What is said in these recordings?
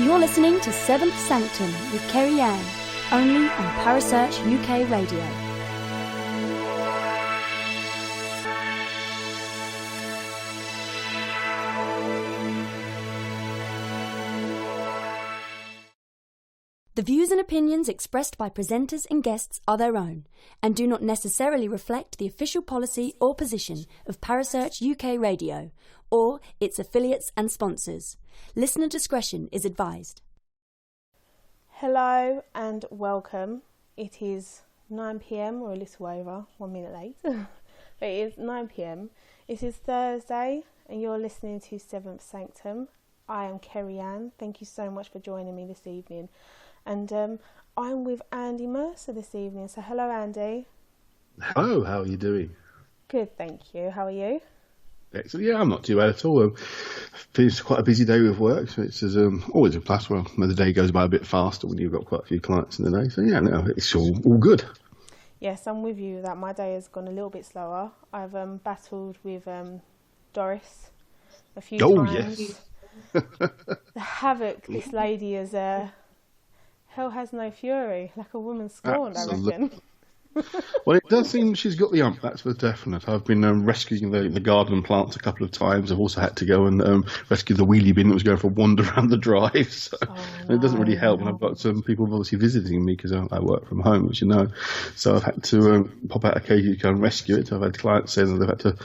You're listening to Seventh Sanctum with Kerry Ann, only on Parasearch UK Radio. The views and opinions expressed by presenters and guests are their own and do not necessarily reflect the official policy or position of Parasearch UK Radio or its affiliates and sponsors. Listener discretion is advised. Hello and welcome. It is 9 p.m. or a little over, 1 minute late. But it is 9 p.m. It is Thursday and you're listening to Seventh Sanctum. I am Kerry Ann. Thank you so much for joining me this evening. And I'm with Andy Mercer this evening. So hello, Andy. Hello, how are you doing? Good, thank you. How are you? Excellent. Yeah, I'm not too bad at all. It's quite a busy day with work, so it's always a plus. Well, the day goes by a bit faster when you've got quite a few clients in the day. So yeah, no, it's all good. Yes, I'm with you that my day has gone a little bit slower. I've battled with Doris a few times. Yes. The havoc this lady has... hell has no fury, like a woman scorned, absolutely. I reckon. Well, it does seem she's got the ump, that's for definite. I've been rescuing the garden plants a couple of times. I've also had to go and rescue the wheelie bin that was going for a wander around the drive. So, and it doesn't really help. And I've got some people obviously visiting me because I work from home, as you know. So I've had to pop out occasionally to go and rescue it. I've had clients saying that they've had to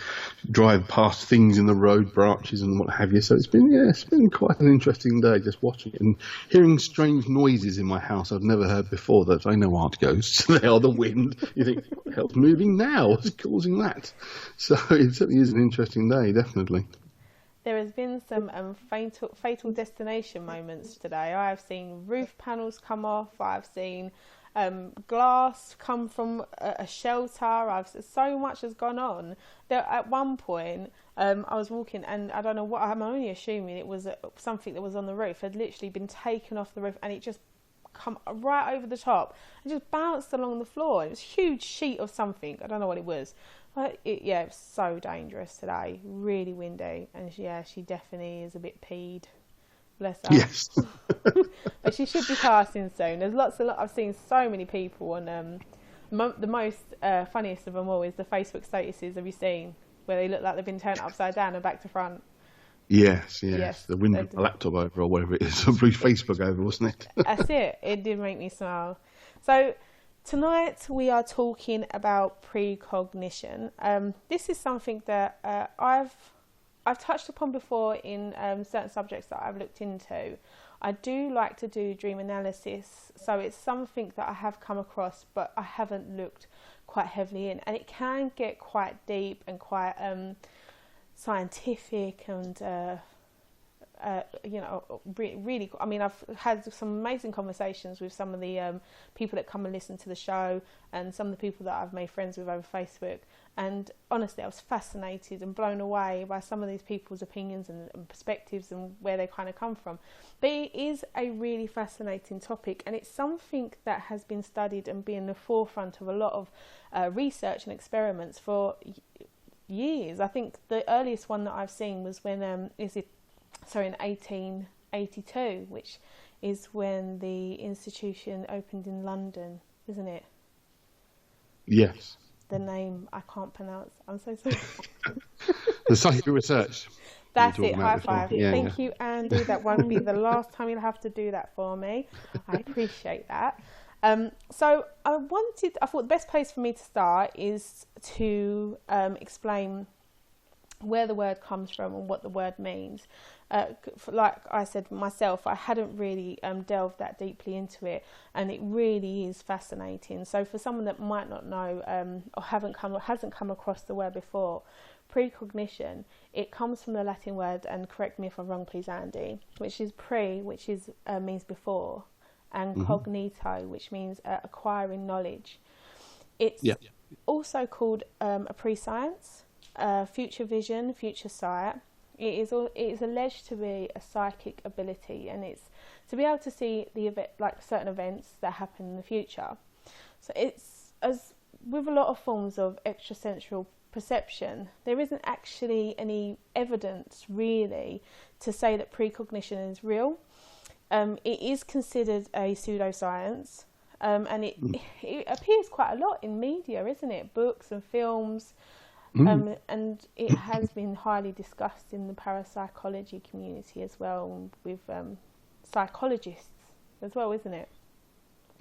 drive past things in the road, branches and what have you. So it's been quite an interesting day just watching it and hearing strange noises in my house I've never heard before that I know aren't ghosts. They are the wind. You think, what the hell's moving now? What's causing that? So it certainly is an interesting day, definitely. There has been some fatal destination moments today. I have seen roof panels come off. I've seen glass come from a shelter. So much has gone on. There, at one point, I was walking and I don't know what, I'm only assuming it was something that was on the roof had literally been taken off the roof and it just come right over the top and just bounced along the floor. It was a huge sheet of something. I don't know what it was. But it was so dangerous today. Really windy. And she definitely is a bit peed. Bless her. Yes. But she should be passing soon. There's I've seen so many people on the most funniest of them all is the Facebook statuses. Have you seen where they look like they've been turned upside down and back to front? Yes. The window of the laptop over or whatever it is. Blew Facebook over, wasn't it? That's it. It did make me smile. So tonight we are talking about precognition. This is something that I've touched upon before in certain subjects that I've looked into. I do like to do dream analysis, so it's something that I have come across, but I haven't looked quite heavily in, and it can get quite deep and quite scientific and really. I mean, I've had some amazing conversations with some of the people that come and listen to the show, and some of the people that I've made friends with over Facebook. And honestly, I was fascinated and blown away by some of these people's opinions and perspectives and where they kind of come from. But it is a really fascinating topic, and it's something that has been studied and been in the forefront of a lot of research and experiments for years. I think the earliest one that I've seen was when in 1882, which is when the institution opened in London, isn't it? Yes. The name I can't pronounce. I'm so sorry. The scientific research. That's it. High five. Thank you, Andy. That won't be the last time you'll have to do that for me. I appreciate that. So I thought the best place for me to start is to explain where the word comes from and what the word means. Like I said myself, I hadn't really delved that deeply into it, and it really is fascinating. So for someone that might not know or hasn't come across the word before, precognition, it comes from the Latin word, and correct me if I'm wrong please Andy, which is pre, which is means before, and cognito, which means acquiring knowledge. It's also called a prescience, future vision, future sight. It is alleged to be a psychic ability, and it's to be able to see the event, like certain events that happen in the future. So it's, as with a lot of forms of extrasensual perception, there isn't actually any evidence really to say that precognition is real. it is considered a pseudoscience, and it appears quite a lot in media, isn't it? Books and films, and it has been highly discussed in the parapsychology community as well, with psychologists as well, isn't it?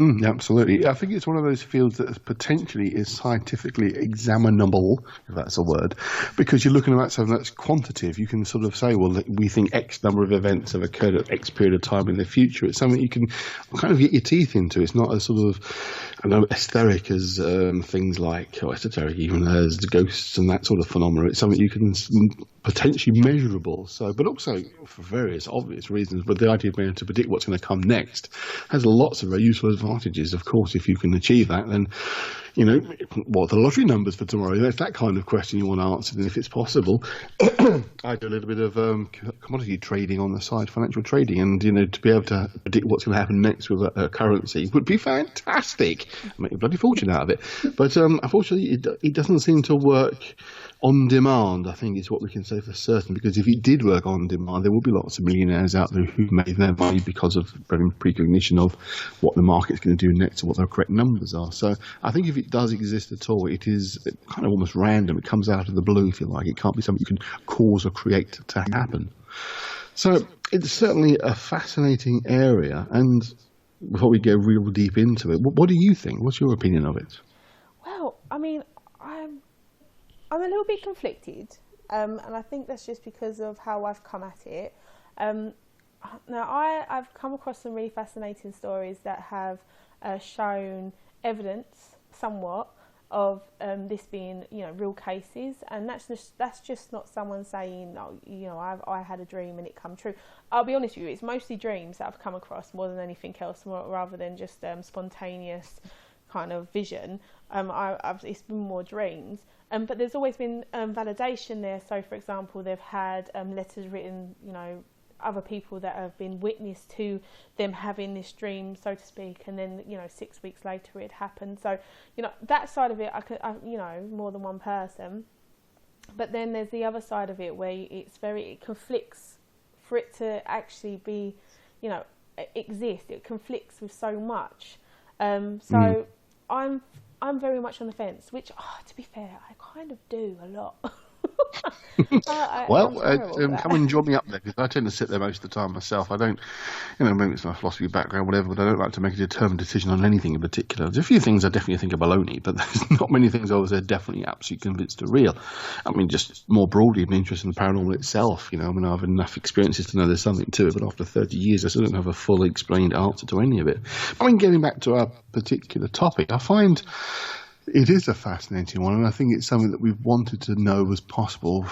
Absolutely. I think it's one of those fields that potentially is scientifically examinable, if that's a word, because you're looking at something that's quantitative. You can sort of say, well, we think X number of events have occurred at X period of time in the future. It's something you can kind of get your teeth into. It's not as sort of, I know, esoteric as things like, esoteric even as ghosts and that sort of phenomena. It's something you can potentially measurable. So, but also for various obvious reasons. But the idea of being able to predict what's going to come next has lots of very useful advantages. Of course, if you can achieve that, then what are the lottery numbers for tomorrow? That's that kind of question you want answered. And if it's possible, I do a little bit of commodity trading on the side, financial trading, and to be able to predict what's going to happen next with a currency would be fantastic. Make a bloody fortune out of it. But unfortunately, it doesn't seem to work on demand, I think, is what we can say for certain, because if it did work on demand, there would be lots of millionaires out there who made their money because of precognition of what the market's going to do next and what the correct numbers are. So I think if it does exist at all, it is kind of almost random. It comes out of the blue, if you like. It can't be something you can cause or create to happen. So it's certainly a fascinating area. And before we go real deep into it, what do you think? What's your opinion of it? Well, I mean, I'm a little bit conflicted, and I think that's just because of how I've come at it. Now, I've come across some really fascinating stories that have shown evidence, somewhat, of this being, real cases, and that's just not someone saying, I had a dream and it come true. I'll be honest with you, it's mostly dreams that I've come across more than anything else, rather than just spontaneous kind of vision. It's been more dreams. But there's always been validation there. So, for example, they've had letters written, other people that have been witness to them having this dream, so to speak, and then 6 weeks later it happened. So, that side of it, more than one person. But then there's the other side of it where it conflicts for it to actually be, exist. It conflicts with so much. I'm very much on the fence, which, to be fair, I kind of do a lot. Come and join me up there, because I tend to sit there most of the time myself. I don't, maybe it's my philosophy background, whatever, but I don't like to make a determined decision on anything in particular. There's a few things I definitely think are baloney, but there's not many things I was definitely absolutely convinced are real. I mean, just more broadly, I'm interested in the paranormal itself. I have enough experiences to know there's something to it, but after 30 years, I still don't have a fully explained answer to any of it. I mean, getting back to our particular topic, I find it is a fascinating one, and I think it's something that we've wanted to know was possible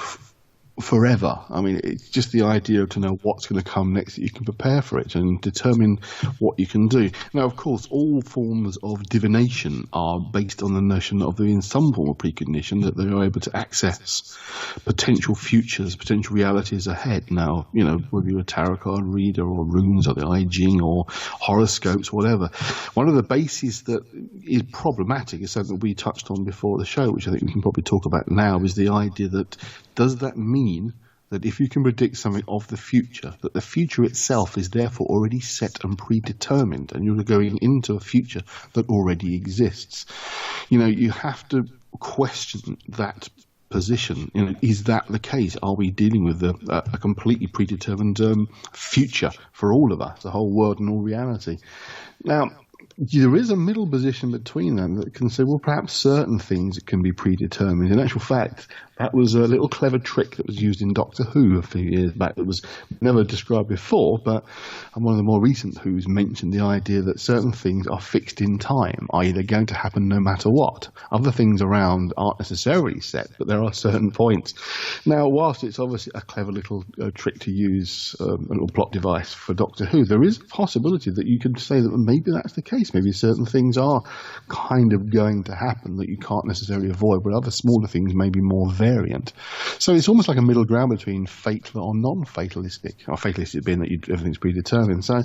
forever. I mean, it's just the idea to know what's going to come next, that you can prepare for it and determine what you can do. Now, of course, all forms of divination are based on the notion of there being some form of precognition, that they are able to access potential futures, potential realities ahead. Now, whether you're a tarot card reader or runes or the I Ching or horoscopes, whatever. One of the bases that is problematic is something that we touched on before the show, which I think we can probably talk about now, is the idea that does that mean that if you can predict something of the future, that the future itself is therefore already set and predetermined, and you're going into a future that already exists? You have to question that position. Is that the case? Are we dealing with a completely predetermined future for all of us, the whole world and all reality? Now, there is a middle position between them that can say, well, perhaps certain things can be predetermined. In actual fact, that was a little clever trick that was used in Doctor Who a few years back that was never described before, but one of the more recent Who's mentioned the idea that certain things are fixed in time, i.e. they're going to happen no matter what. Other things around aren't necessarily set, but there are certain points. Now, whilst it's obviously a clever little trick to use, a little plot device for Doctor Who, there is a possibility that you could say that maybe that's the case. Maybe certain things are kind of going to happen that you can't necessarily avoid, but other smaller things may be more variant. So it's almost like a middle ground between fatal or non-fatalistic, or fatalistic being that everything's predetermined. So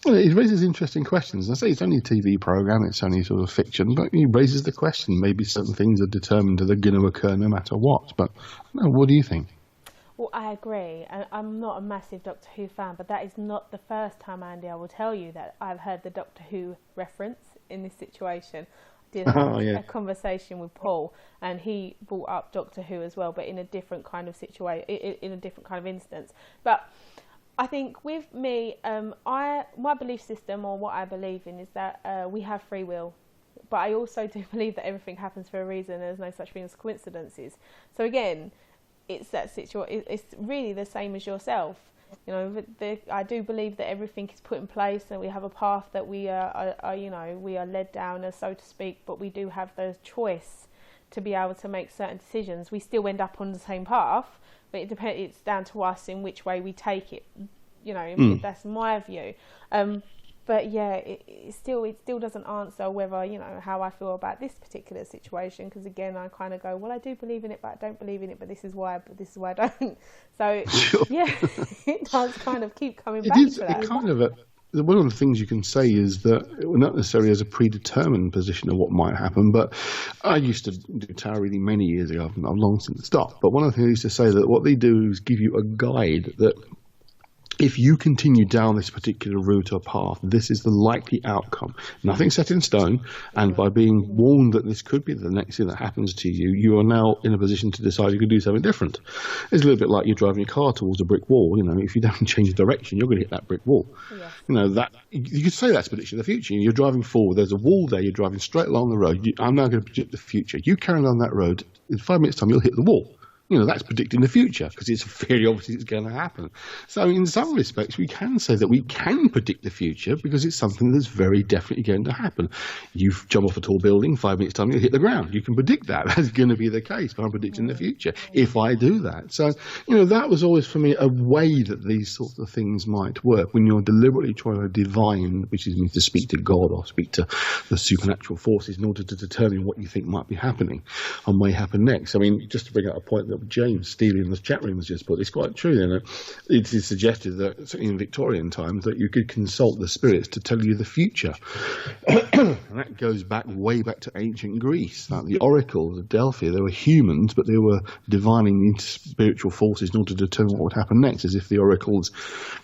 it raises interesting questions. I say it's only a TV program, it's only sort of fiction, but it raises the question, maybe certain things are determined that they're going to occur no matter what. But what do you think? Well, I agree. And I'm not a massive Doctor Who fan, but that is not the first time, Andy, I will tell you, that I've heard the Doctor Who reference in this situation. I did have a conversation with Paul, and he brought up Doctor Who as well, but in a different kind of situation, in a different kind of instance. But I think with me, my belief system, or what I believe in, is that we have free will. But I also do believe that everything happens for a reason. There's no such thing as coincidences. So again, it's that situation. It's really the same as yourself. You know, I do believe that everything is put in place, and we have a path that we are led down, so to speak. But we do have the choice to be able to make certain decisions. We still end up on the same path, but it's down to us in which way we take it. You know, that's my view. But yeah, it still doesn't answer whether, you know, how I feel about this particular situation, because again, I kind of go, well, I do believe in it, but I don't believe in it, but this is why I don't. So yeah, it does kind of keep coming back to that. One of the things you can say is that we're not necessarily as a predetermined position of what might happen, but I used to do tarot reading many years ago. I've long since stopped. But one of the things I used to say that what they do is give you a guide that if you continue down this particular route or path, this is the likely outcome. Nothing set in stone, and by being warned that this could be the next thing that happens to you, you are now in a position to decide you could do something different. It's a little bit like you're driving your car towards a brick wall. You know, if you don't change direction, you're going to hit that brick wall. Yeah. You know, that you could say that's prediction of the future. You're driving forward, there's a wall there, you're driving straight along the road. I'm now going to predict the future. You carry on that road, in 5 minutes' time, you'll hit the wall. You know, that's predicting the future, because it's fairly obvious it's going to happen. So in some respects, we can say that we can predict the future because it's something that's very definitely going to happen. You jump off a tall building, 5 minutes' time, you'll hit the ground. You can predict that. That's going to be the case, but I'm predicting the future if I do that. So, you know, that was always for me a way that these sorts of things might work when you're deliberately trying to divine, which is means to speak to God or speak to the supernatural forces in order to determine what you think might be happening and may happen next. I mean, just to bring up a point that James Steele in the chat room has just put, it's quite true. You know, it is suggested that certainly in Victorian times that you could consult the spirits to tell you the future, and that goes back way back to ancient Greece. Like the oracles of Delphi, they were humans, but they were divining into spiritual forces in order to determine what would happen next, as if the oracles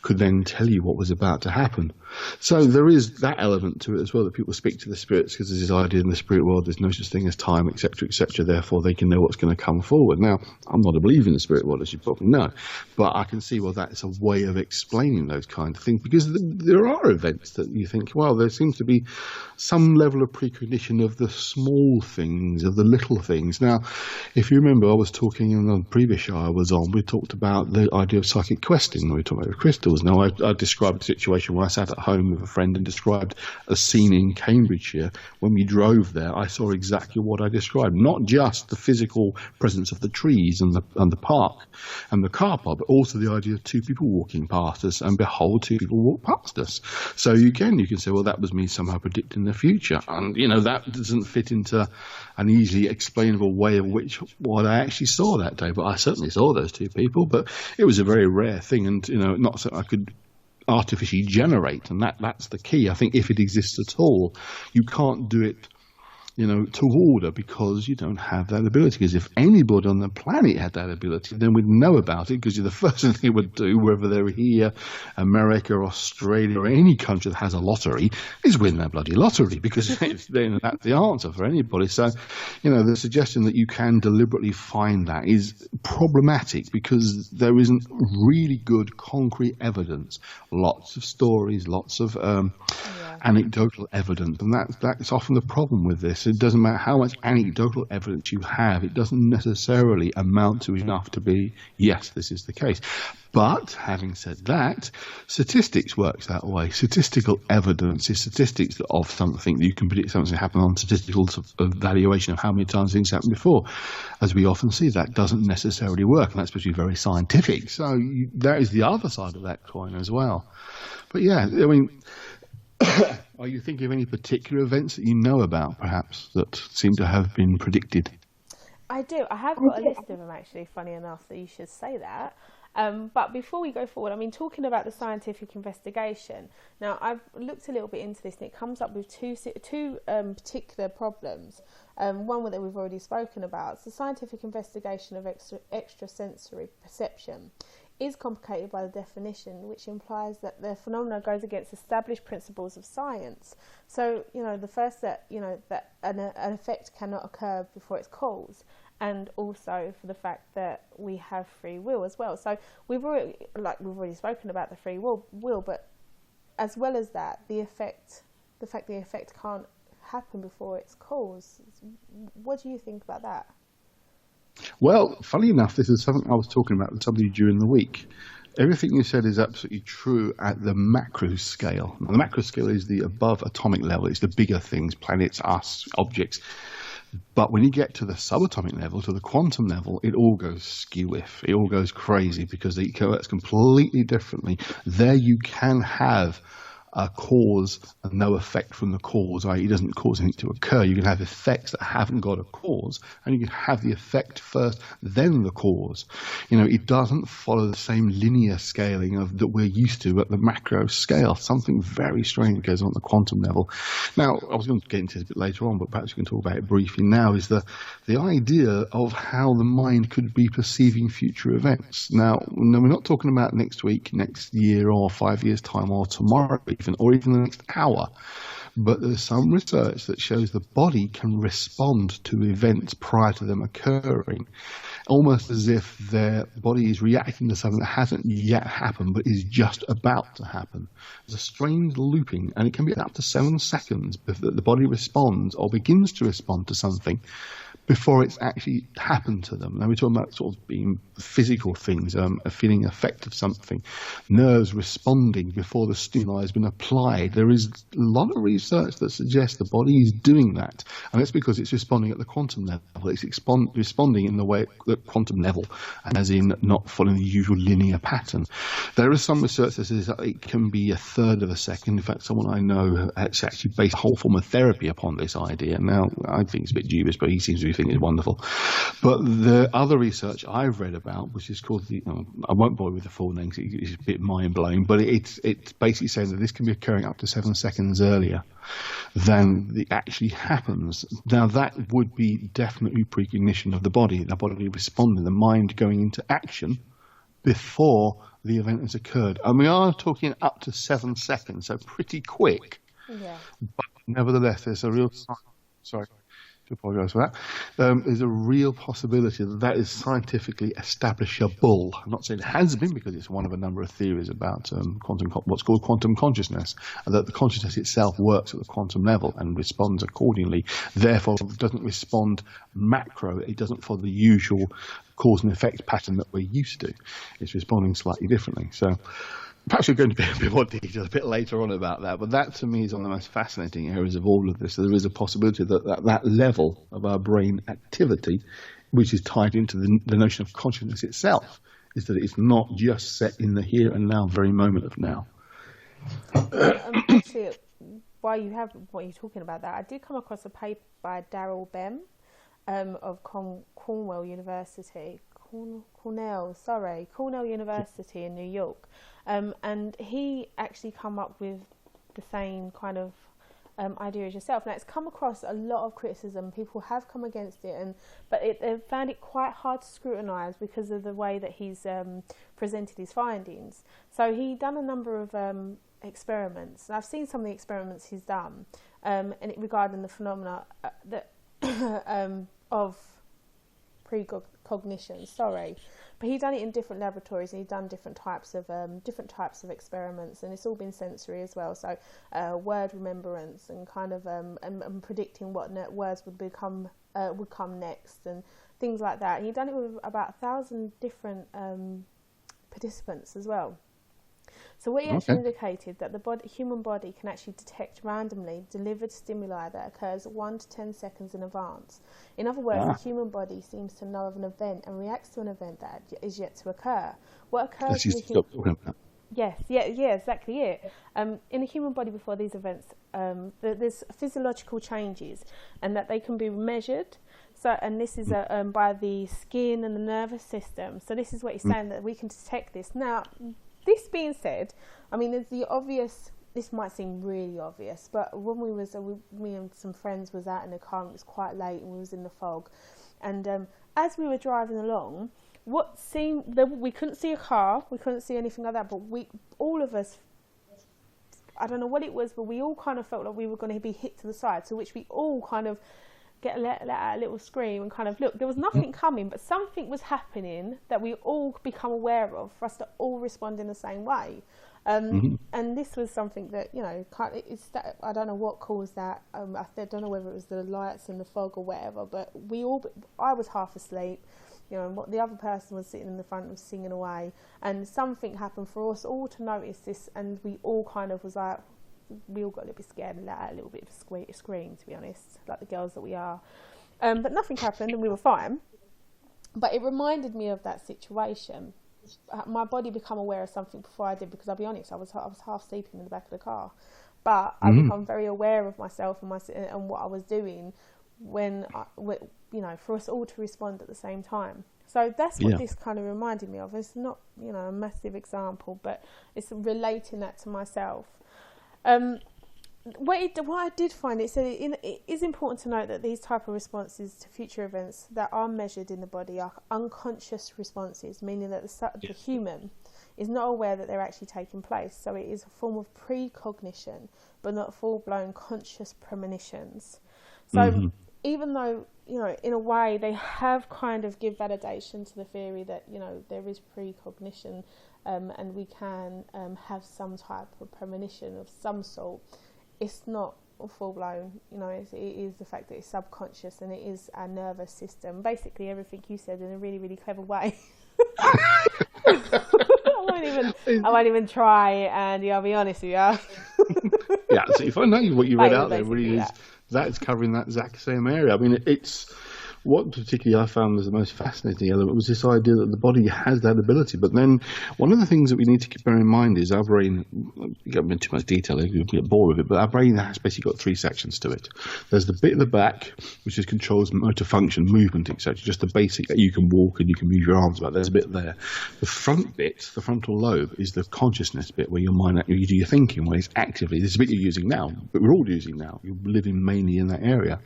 could then tell you what was about to happen. So there is that element to it as well, that people speak to the spirits because there's this idea in the spirit world there's no such thing as time, etc., etc. Therefore, they can know what's going to come forward. Now, I'm not a believer in the spirit world, as you probably know, but I can see, well, that's a way of explaining those kind of things, because there are events that you think, well, there seems to be some level of precognition of the small things, of the little things. Now, if you remember, I was talking in the previous show I was on, we talked about the idea of psychic questing, we talked about crystals. Now, I described a situation where I sat at home with a friend and described a scene in Cambridgeshire. When we drove there, I saw exactly what I described, not just the physical presence of the trees and the park and the car park, but also the idea of two people walking past us, and behold, two people walk past us. So you can say, well, that was me somehow predicting the future, and you know, that doesn't fit into an easily explainable way of what I actually saw that day. But I certainly saw those two people, but it was a very rare thing, and you know, not so I could artificially generate, and that's the key. I think if it exists at all, you can't do it, you know, to order, because you don't have that ability. Because if anybody on the planet had that ability, then we'd know about it, because the first thing they would do, whether they're here, America, Australia, or any country that has a lottery, is win their bloody lottery, because that's the answer for anybody. So, you know, the suggestion that you can deliberately find that is problematic, because there isn't really good concrete evidence. Lots of stories, lots of anecdotal evidence, and that's often the problem with this. It doesn't matter how much anecdotal evidence you have, it doesn't necessarily amount to enough to be, yes, this is the case. But having said that, statistics works that way. Statistical evidence is statistics of something. You can predict something happened on statistical evaluation of how many times things happened before. As we often see, that doesn't necessarily work, and that's supposed to be very scientific. So that is the other side of that coin as well. But yeah, I mean, are you thinking of any particular events that you know about, perhaps, that seem to have been predicted? I do. I have got a list of them, actually, funny enough, that you should say that. But before we go forward, I mean, talking about the scientific investigation, now I've looked a little bit into this and it comes up with two particular problems. One that we've already spoken about. It's the scientific investigation of extrasensory perception is complicated by the definition, which implies that the phenomena goes against established principles of science. So, the first that an effect cannot occur before its cause, and also for the fact that we have free will as well. So we've already spoken about the free will, but as well as that, the fact the effect can't happen before its cause. What do you think about that? Well, funny enough, this is something I was talking about with somebody during the week. Everything you said is absolutely true at the macro scale. Now, the macro scale is the above atomic level. It's the bigger things, planets, us, objects. But when you get to the subatomic level, to the quantum level, it all goes skew-whiff. It all goes crazy because it works completely differently. There you can have a cause and no effect from the cause, i.e. it doesn't cause anything to occur. You can have effects that haven't got a cause, and you can have the effect first, then the cause. It doesn't follow the same linear scaling that we're used to at the macro scale. Something very strange goes on at the quantum level. Now, I was going to get into this a bit later on, but perhaps we can talk about it briefly now, is the idea of how the mind could be perceiving future events. Now, we're not talking about next week, next year, or 5 years' time, or tomorrow, or even the next hour. But there's some research that shows the body can respond to events prior to them occurring, almost as if their body is reacting to something that hasn't yet happened but is just about to happen. There's a strange looping, and it can be up to 7 seconds before the body responds or begins to respond to something before it's actually happened to them. Now we're talking about sort of being physical things, a feeling effect of something, nerves responding before the stimuli has been applied. There is a lot of research that suggests the body is doing that, and that's because it's responding at the quantum level. It's responding in the way at the quantum level, and as in not following the usual linear pattern. There is some research that says that it can be a third of a second. In fact, someone I know has actually based a whole form of therapy upon this idea. Now, I think it's a bit dubious, but he seems to think it's wonderful. But the other research I've read about, which is called I won't bore you with the full names, it's a bit mind-blowing, but it's basically saying that this can be occurring up to 7 seconds earlier than it actually happens. Now, that would be definitely precognition of the body responding, the mind going into action before the event has occurred. And we are talking up to 7 seconds, so pretty quick. Yeah. But nevertheless, there's a real... Sorry. To apologise for that. There's a real possibility that is scientifically establishable. I'm not saying it has been, because it's one of a number of theories about what's called quantum consciousness, and that the consciousness itself works at the quantum level and responds accordingly. Therefore, it doesn't respond macro. It doesn't follow the usual cause and effect pattern that we're used to. It's responding slightly differently. So perhaps we're going to be a bit more detail a bit later on about that, but that to me is one of the most fascinating areas of all of this. So there is a possibility that level of our brain activity, which is tied into the notion of consciousness itself, is that it's not just set in the here and now, very moment of now. Actually, while what you're talking about that, I did come across a paper by Daryl Bem of Cornell University in New York. And he actually come up with the same kind of idea as yourself. Now, it's come across a lot of criticism. People have come against it, but they've found it quite hard to scrutinise because of the way that he's presented his findings. So he done a number of experiments, and I've seen some of the experiments he's done, and regarding the phenomena of precognition. But he's done it in different laboratories, and he's done different types of experiments, and it's all been sensory as well. So word remembrance and kind of and predicting what words would come next and things like that. And he's done it with about 1,000 different participants as well. So what he actually indicated that the human body can actually detect randomly delivered stimuli that occurs 1 to 10 seconds in advance. In other words, the human body seems to know of an event and reacts to an event that is yet to occur. What occurs in the human... Yes, exactly it. In the human body before these events, there's physiological changes, and that they can be measured. So, and this is by the skin and the nervous system. So this is what he's saying, that we can detect this. Now, this being said, I mean, there's the obvious. This might seem really obvious, but when me and some friends was out in the car, and it was quite late, and we was in the fog, and as we were driving along, we couldn't see a car, we couldn't see anything like that, but all of us, I don't know what it was, but we all kind of felt like we were going to be hit to the side, to which we all kind of let out a little scream and kind of look. There was nothing coming, but something was happening that we all become aware of, for us to all respond in the same way. And this was something that, you know, I don't know what caused that. I don't know whether it was the lights and the fog or whatever, but I was half asleep, you know, and what the other person was sitting in the front was singing away, and something happened for us all to notice this, and we all kind of was like, we all got a little bit scared and let out a little bit of a scream, to be honest, like the girls that we are. But nothing happened and we were fine. But it reminded me of that situation. My body became aware of something before I did, because I'll be honest, I was half sleeping in the back of the car, but I become very aware of myself and what I was doing when you know, for us all to respond at the same time. So that's what this kind of reminded me of. It's not, you know, a massive example, but it's relating that to myself. What I did find, it said it is important to note that these type of responses to future events that are measured in the body are unconscious responses, meaning that the human is not aware that they're actually taking place. So it is a form of precognition, but not full-blown conscious premonitions. So even though, you know, in a way they have kind of give validation to the theory that, you know, there is precognition, and we can have some type of premonition of some sort, it's not full blown, you know, it is the fact that it's subconscious, and it is our nervous system. Basically everything you said in a really, really clever way. I won't even try, and I'll be honest with you. Yeah, so if I know what you read out there really is, that's covering that exact same area. I mean, it's what particularly I found was the most fascinating element was this idea that the body has that ability. But then one of the things that we need to keep bear in mind is our brain, you don't go into too much detail, you'll get bored with it, but our brain has basically got three sections to it. There's the bit at the back, which is controls motor function, movement, etc. Just the basic that you can walk and you can move your arms about. There's a bit there. The front bit, the frontal lobe, is the consciousness bit where your mind, you do your thinking, where it's actively, this is a bit you're using now, but we're all using now. You're living mainly in that area.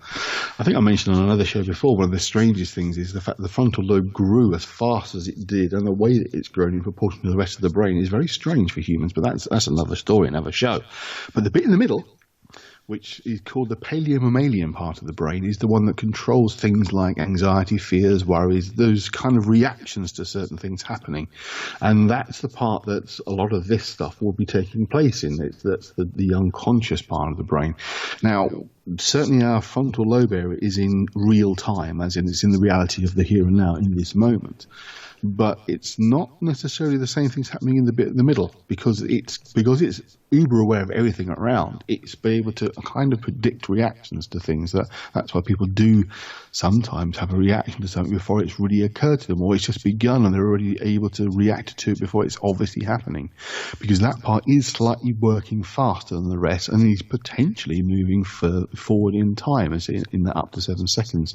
I think I mentioned on another show before, one of the strangest things is the fact that the frontal lobe grew as fast as it did, and the way that it's grown in proportion to the rest of the brain is very strange for humans, but that's another story, another show. But the bit in the middle, which is called the paleomammalian part of the brain, is the one that controls things like anxiety, fears, worries, those kind of reactions to certain things happening. And that's the part that a lot of this stuff will be taking place in. That's the unconscious part of the brain. Now, certainly our frontal lobe area is in real time, as in it's in the reality of the here and now in this moment. But it's not necessarily the same things happening in the bit in the middle, because it's uber aware of everything around. It's be able to kind of predict reactions to things. That's why people do sometimes have a reaction to something before it's really occurred to them, or it's just begun and they're already able to react to it before it's obviously happening, because that part is slightly working faster than the rest and is potentially moving forward in time, as in that up to 7 seconds.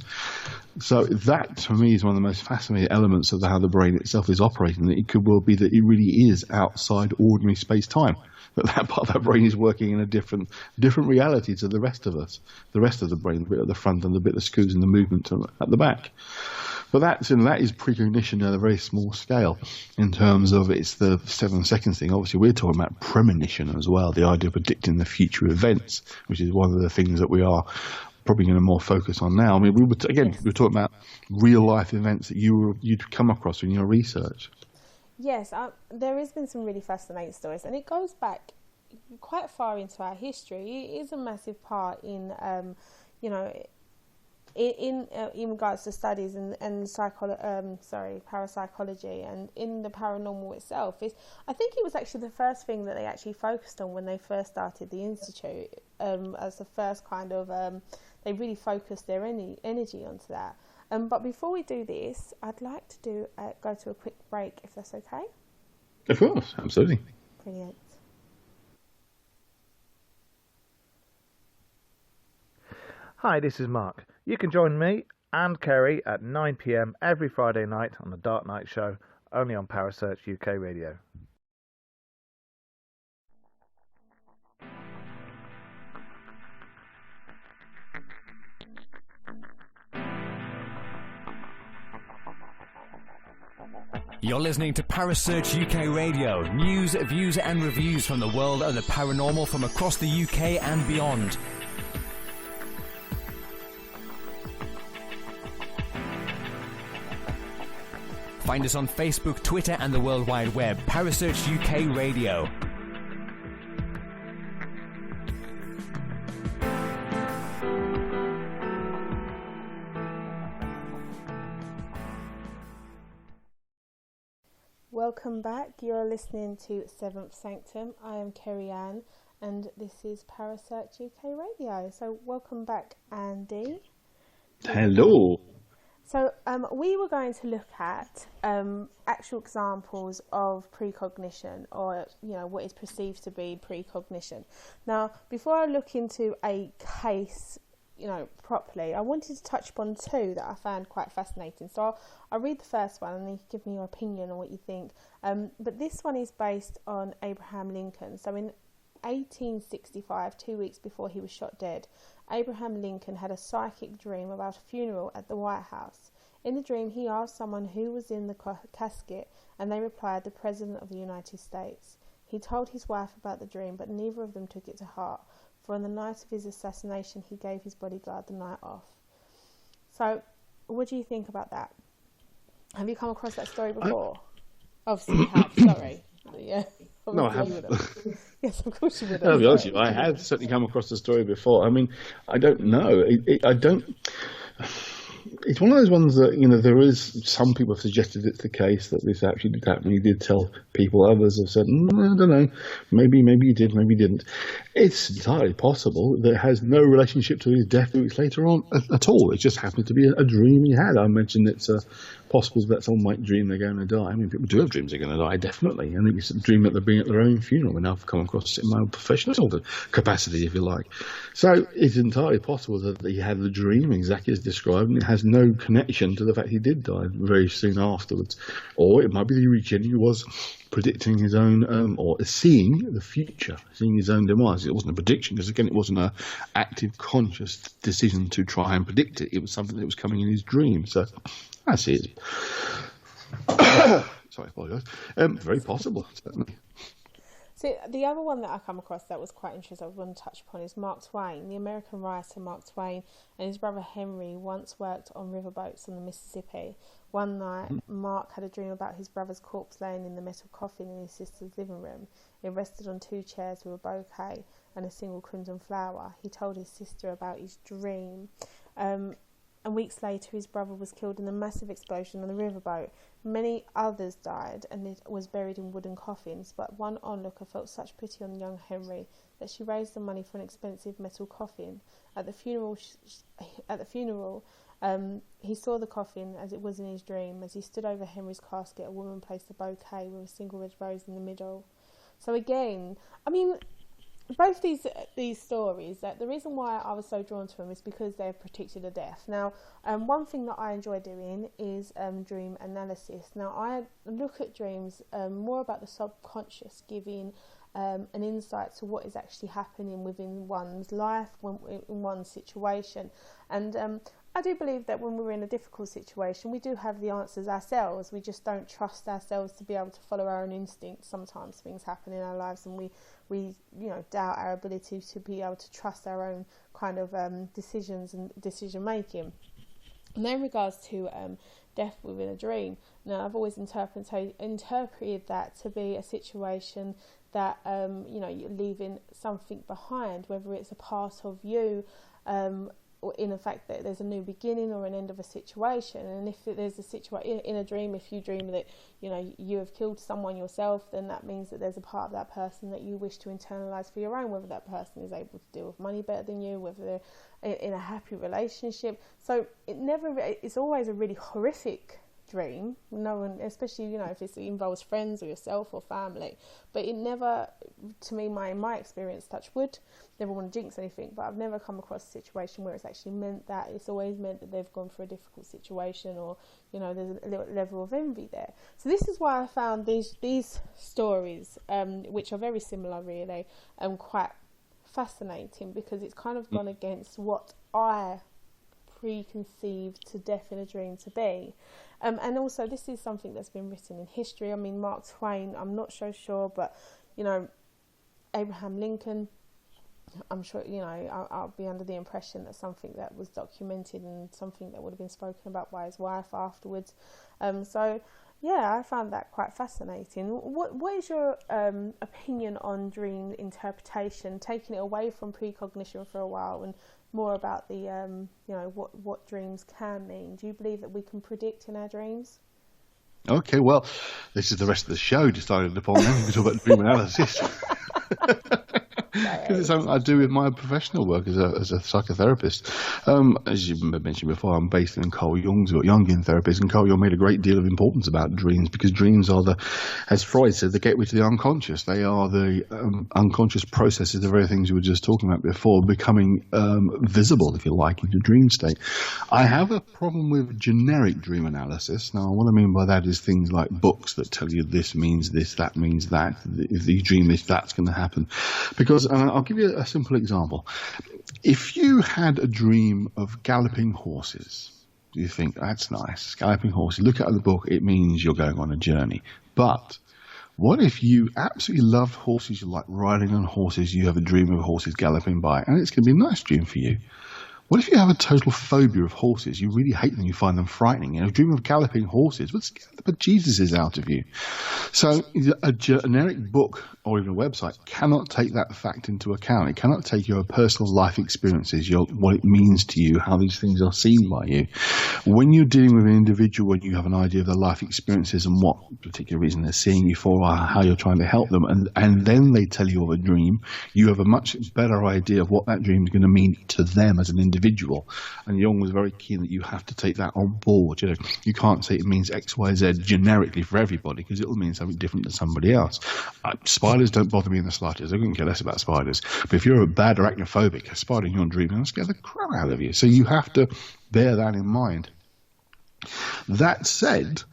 So that, for me, is one of the most fascinating elements of how the brain itself is operating. It could well be that it really is outside ordinary space-time, that part of our brain is working in a different reality to the rest of us, the rest of the brain, the bit at the front and the bit that screws in the movement at the back. But that is precognition at a very small scale in terms of it's the 7 seconds thing. Obviously, we're talking about premonition as well, the idea of predicting the future events, which is one of the things that we are probably going to more focus on now. I mean, we were talking about real life events that you'd come across in your research. Yes, there has been some really fascinating stories, and it goes back quite far into our history. It is a massive part in, in regards to studies and parapsychology, and in the paranormal itself. I think it was actually the first thing that they actually focused on when they first started the institute, as the first kind of. They really focused their energy onto that. But before we do this, I'd like to go to a quick break, if that's okay. Of course, absolutely. Brilliant. Hi, this is Mark. You can join me and Kerry at 9 p.m. every Friday night on the Dark Night Show, only on Parasearch UK Radio. You're listening to Parasearch UK Radio. News, views and reviews from the world of the paranormal from across the UK and beyond. Find us on Facebook, Twitter and the World Wide Web. Parasearch UK Radio. Welcome back. You're listening to 7th Sanctum. I am Kerry Ann and this is Parasearch UK Radio. So welcome back, Andy. Hello. So we were going to look at actual examples of precognition, or what is perceived to be precognition. Now, before I look into a case properly, I wanted to touch upon two that I found quite fascinating. So I'll read the first one and then you can give me your opinion on what you think. But this one is based on Abraham Lincoln. So in 1865, 2 weeks before he was shot dead, Abraham Lincoln had a psychic dream about a funeral at the White House. In the dream, he asked someone who was in the casket, and they replied, the President of the United States. He told his wife about the dream, but neither of them took it to heart, for on the night of his assassination, he gave his bodyguard the night off. So, what do you think about that? Have you come across that story before? Obviously you have, sorry. Yeah. No, I haven't. Yes, of course you would. I'll be honest with you, I have certainly come across the story before. I mean, I don't know. I don't... It's one of those ones that, there is, some people have suggested it's the case that this actually did happen. He did tell people. Others have said, I don't know, maybe he did, maybe he didn't. It's entirely possible that it has no relationship to his death 2 weeks later on at all. It just happened to be a dream he had. I mentioned it's possible that someone might dream they're going to die. I mean, people do have dreams they're going to die, definitely. I think it's a dream that they're being at their own funeral, and I've come across it in my own professional capacity, if you like. So it's entirely possible that he had the dream exactly as described, and it has no connection to the fact he did die very soon afterwards. Or it might be that he genuinely was predicting his own, or seeing the future, seeing his own demise. It wasn't a prediction, because again, it wasn't an active, conscious decision to try and predict it. It was something that was coming in his dream. So I see it. Sorry, I apologise. Very possible, certainly. So the other one that I come across that was quite interesting, I want to touch upon, is Mark Twain. The American writer Mark Twain and his brother Henry once worked on riverboats on the Mississippi. One night, Mark had a dream about his brother's corpse laying in the metal coffin in his sister's living room. It rested on two chairs with a bouquet and a single crimson flower. He told his sister about his dream. And weeks later, his brother was killed in a massive explosion on the riverboat. Many others died, and it was buried in wooden coffins. But one onlooker felt such pity on young Henry that she raised the money for an expensive metal coffin. At the funeral, he saw the coffin as it was in his dream. As he stood over Henry's casket, a woman placed a bouquet with a single red rose in the middle. So again, I mean, both these stories, that the reason why I was so drawn to them is because they've predicted a death. Now, one thing that I enjoy doing is dream analysis. Now, I look at dreams more about the subconscious, giving an insight to what is actually happening within one's life, in one's situation. And I do believe that when we're in a difficult situation, we do have the answers ourselves. We just don't trust ourselves to be able to follow our own instincts. Sometimes things happen in our lives and we doubt our ability to be able to trust our own kind of decisions and decision making. And then in regards to death within a dream, now I've always interpreted that to be a situation that you're leaving something behind, whether it's a part of you, or in the fact that there's a new beginning or an end of a situation. And if there's a situation in a dream, if you dream that you have killed someone yourself, then that means that there's a part of that person that you wish to internalize for your own, whether that person is able to deal with money better than you, whether they're in a happy relationship. So it's always a really horrific dream. No one, especially, you know, if it involves friends or yourself or family. But it never, to me, in my experience, touch wood, never want to jinx anything, but I've never come across a situation where it's actually meant that. It's always meant that they've gone through a difficult situation, or, you know, there's a little level of envy there. So this is why I found these stories, which are very similar really, quite fascinating, because it's kind of gone against what I preconceived to death in a dream to be. And also, this is something that's been written in history. I mean, Mark Twain, I'm not so sure, but, you know, Abraham Lincoln, I'm sure, you know, I'll be under the impression that something that was documented and something that would have been spoken about by his wife afterwards. So, yeah, I found that quite fascinating. What is your opinion on dream interpretation, taking it away from precognition for a while and more about the, you know, what dreams can mean? Do you believe that we can predict in our dreams? Okay, well, this is the rest of the show decided upon. Then we can talk about dream analysis. Because it's something I do with my professional work as a psychotherapist. As you mentioned before, I'm based in Carl Jung's Jungian therapist, and Carl Jung made a great deal of importance about dreams, because dreams are as Freud said, the gateway to the unconscious. They are the unconscious processes, the very things you were just talking about before, becoming visible, if you like, in your dream state. I have a problem with generic dream analysis. Now, what I mean by that is things like books that tell you this means this, that means that. If you dream this, that's going to happen. Because I'll give you a simple example. If you had a dream of galloping horses, you think, that's nice, galloping horses. Look at the book, it means you're going on a journey. But what if you absolutely love horses, you like riding on horses, you have a dream of horses galloping by, and it's going to be a nice dream for you? What if you have a total phobia of horses? You really hate them, you find them frightening. You know, dream of galloping horses would scare the bejesus out of you. So a generic book or even a website cannot take that fact into account. It cannot take your personal life experiences, what it means to you, how these things are seen by you. When you're dealing with an individual, when you have an idea of their life experiences and what particular reason they're seeing you for, or how you're trying to help them, and then they tell you of a dream, you have a much better idea of what that dream is going to mean to them as an individual. And Jung was very keen that you have to take that on board. You know, you can't say it means X, Y, Z generically for everybody, because it'll mean something different to somebody else. Spiders don't bother me in the slightest. I couldn't care less about spiders. But if you're a bad arachnophobic, a spider in your dream, it'll scare the crap out of you. So you have to bear that in mind. That said,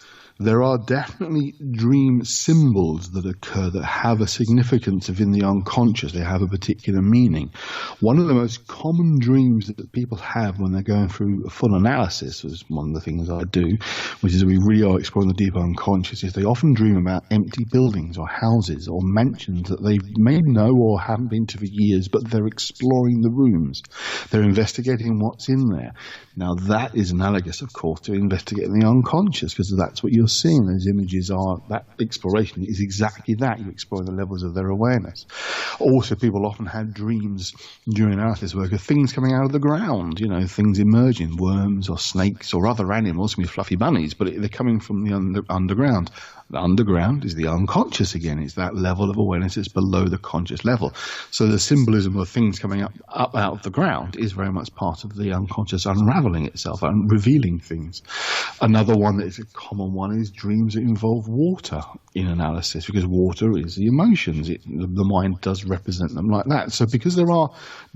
there are definitely dream symbols that occur that have a significance within the unconscious. They have a particular meaning. One of the most common dreams that people have when they're going through a full analysis, is one of the things I do, which is we really are exploring the deep unconscious, is they often dream about empty buildings or houses or mansions that they may know or haven't been to for years, but they're exploring the rooms. They're investigating what's in there. Now, that is analogous, of course, to investigating the unconscious, because that's what you're seeing. Those images are, that exploration is exactly that. You explore the levels of their awareness. Also, people often had dreams during analysis work of things coming out of the ground, you know, things emerging, worms or snakes or other animals, can be fluffy bunnies, but they're coming from the underground. The underground is the unconscious again. It's that level of awareness that's below the conscious level. So the symbolism of things coming up out of the ground is very much part of the unconscious unraveling itself and revealing things. Another one that is a common one is dreams that involve water in analysis, because water is the emotions. The mind does represent them like that. So because there are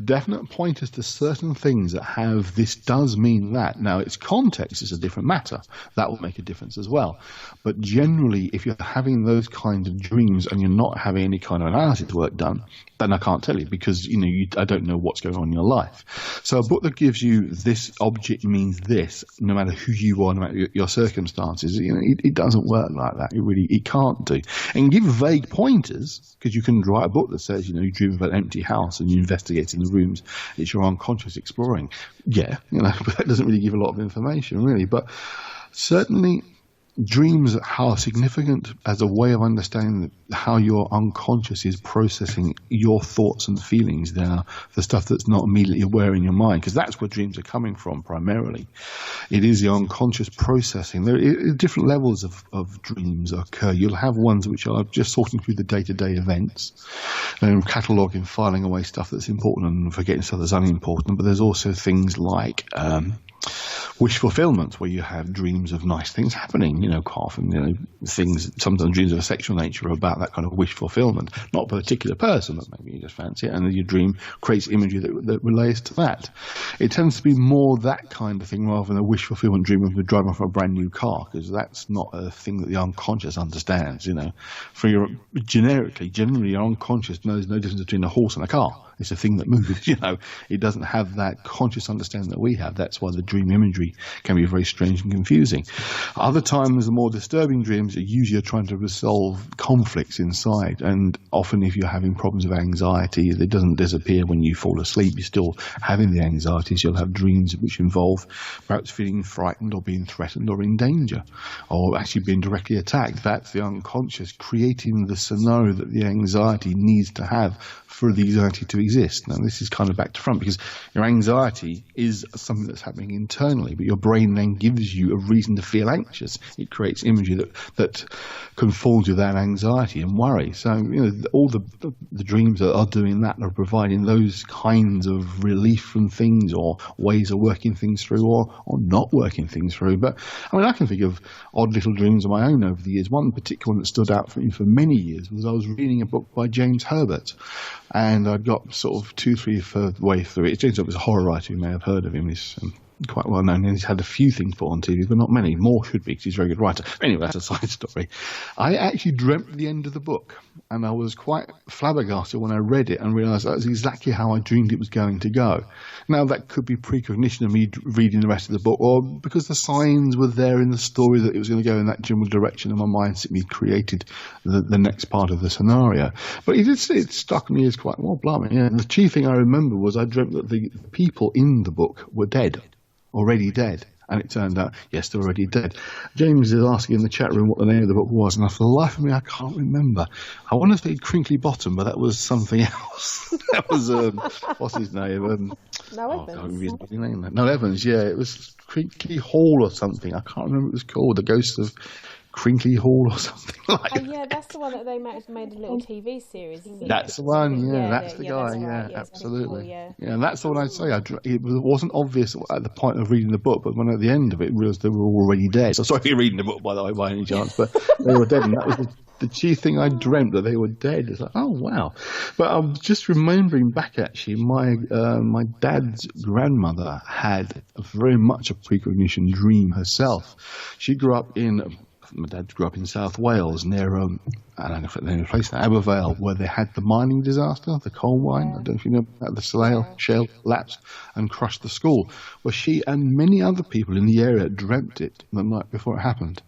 definite pointers to certain things that have this does mean that. Now, its context is a different matter. That will make a difference as well. But generally, if you're having those kinds of dreams and you're not having any kind of analysis work done, then I can't tell you, because I don't know what's going on in your life. So a book that gives you this object means this, no matter who you are, no matter your circumstances, it doesn't work like that. It can't do. And give vague pointers, because you can write a book that says, you dream of an empty house and you investigate in the rooms. It's your unconscious exploring. Yeah, but that doesn't really give a lot of information, really. But certainly, dreams are significant as a way of understanding how your unconscious is processing your thoughts and feelings. They're the stuff that's not immediately aware in your mind, because that's where dreams are coming from primarily. It is the unconscious processing. There are different levels of dreams occur. You'll have ones which are just sorting through the day-to-day events and cataloguing, filing away stuff that's important and forgetting stuff that's unimportant. But there's also things like wish fulfillment, where you have dreams of nice things happening, often, things, sometimes dreams of a sexual nature are about that kind of wish fulfillment, not a particular person, but maybe you just fancy it, and your dream creates imagery that relates to that. It tends to be more that kind of thing rather than a wish fulfillment dream of driving off a brand new car, because that's not a thing that the unconscious understands, generally your unconscious knows no difference between a horse and a car. It's a thing that moves, It doesn't have that conscious understanding that we have. That's why the dream imagery can be very strange and confusing. Other times, the more disturbing dreams are usually trying to resolve conflicts inside. And often if you're having problems with anxiety, it doesn't disappear when you fall asleep. You're still having the anxieties. You'll have dreams which involve perhaps feeling frightened or being threatened or in danger or actually being directly attacked. That's the unconscious creating the scenario that the anxiety needs to have for the anxiety to exist. Now, this is kind of back to front, because your anxiety is something that's happening internally, but your brain then gives you a reason to feel anxious. It creates imagery that conforms with that anxiety and worry. So, all the dreams that are doing that are providing those kinds of relief from things or ways of working things through or not working things through. But, I can think of odd little dreams of my own over the years. One particular one that stood out for me for many years was I was reading a book by James Herbert, and I'd got sort of 2-3 way through it. James Herbert was a horror writer. You may have heard of him. He's quite well known, and he's had a few things put on TV, but not many. More should be, because he's a very good writer. Anyway, that's a side story. I actually dreamt the end of the book, and I was quite flabbergasted when I read it and realised that was exactly how I dreamed it was going to go. Now, that could be precognition of me reading the rest of the book, or because the signs were there in the story that it was going to go in that general direction, and my mind simply created the next part of the scenario. But it struck me as quite, well, blimey, yeah. And the chief thing I remember was I dreamt that the people in the book were dead. Already dead. And it turned out, yes, they're already dead. James is asking in the chat room what the name of the book was, and for the life of me, I can't remember. I want to say Crinkly Bottom, but that was something else. That was, what's his name? No Evans, yeah. It was Crinkly Hall or something. I can't remember what it was called. The Ghost of Crinkly Hall or something like that. Yeah, that's the one that they made a little TV series. That's the one, that's the guy, right. Absolutely. Cool, yeah, and that's the one I'd say. It wasn't obvious at the point of reading the book, but when at the end of it, realised they were already dead. So sorry if you're reading the book, by the way, by any chance, but they were dead, and that was the chief thing I dreamt, that they were dead. It's like, oh, wow. But I'm just remembering back, actually, my dad's grandmother had very much a precognition dream herself. She grew up my dad grew up in South Wales near, I don't know if the name of the place, Abervale, where they had the mining disaster, the coal mine. I don't know if you know about the shell lapsed and crushed the school. Well, she and many other people in the area dreamt it the night before it happened.